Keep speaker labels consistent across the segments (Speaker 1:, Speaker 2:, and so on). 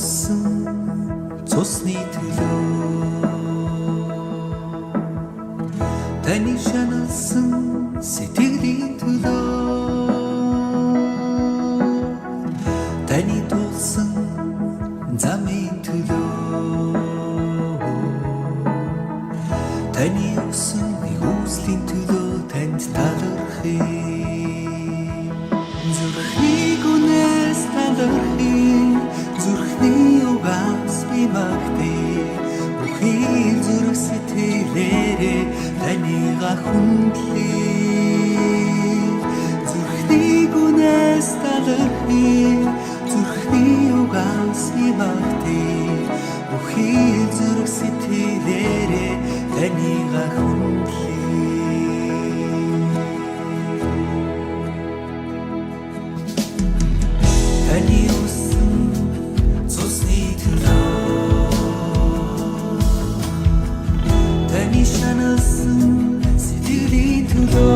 Speaker 1: өссөн цусны төлөө таны шаналсан сэтгэлийн төлөө таны тулсан замын төлөө таны өссөн хүслийн төлөө танд талархъя зүрхний гүнээс талархъя зүрхний угаас би магтъя бүхий зүрх сэтгэлээрээ таныг хүндлэе зүрхний гүнээс талархъя зүрхний угаас би магтъя бүхий зүрх сэтгэлээрээ таныг хүндлэе таны өссөн цусны төлөө таны шаналсан сэтгэлийн төлөө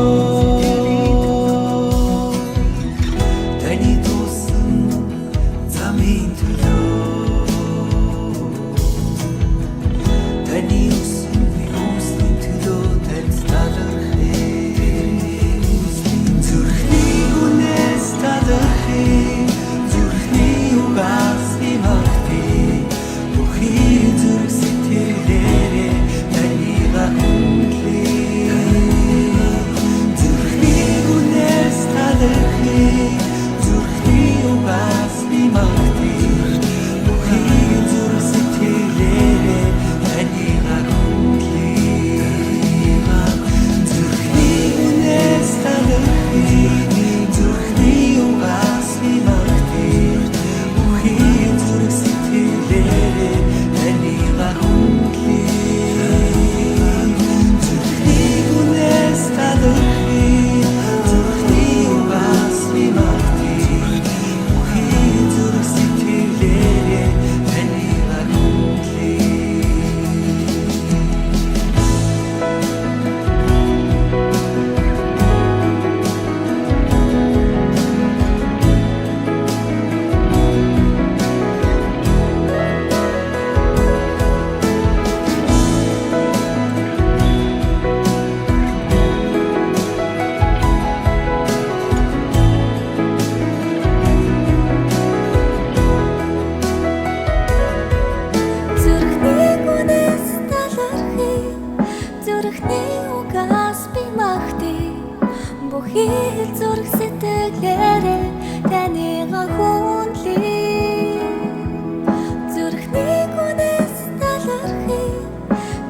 Speaker 1: таны тулсан замын төлөө таны өссөн хүслийн төлөө танд талархъя зүрхний гүнээс талархъя зүрхний угаас би магтъя бүхий зүрх сэтгэлээрээ таныг хүндлэе зүрхний гүнээс талархъя зүрхний угаас би магтъя бүхий зүрх сэтгэлээрээ таныг хүндлэе зүрхний гүнээс талархъя зүрхний угаас би магтъя бүхий зүрх сэтгэлээрээ таныг хүндлэе зүрхний гүнээс талархъя зүрхний угаас би магтъя бүхий зүрх сэтгэлээрээ таныг хүндлэе
Speaker 2: зүрхний гүнээс талархъя зүрхний угаас би магтъя бүхий зүрх сэтгэлээрээ таныг хүндлэе зүрхний гүнээс талархъя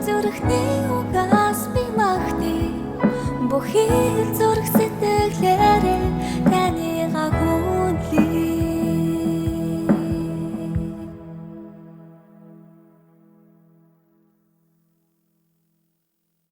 Speaker 2: зүрхний угаас би магтъя бүхий зүрх сэтгэлээрээ таныг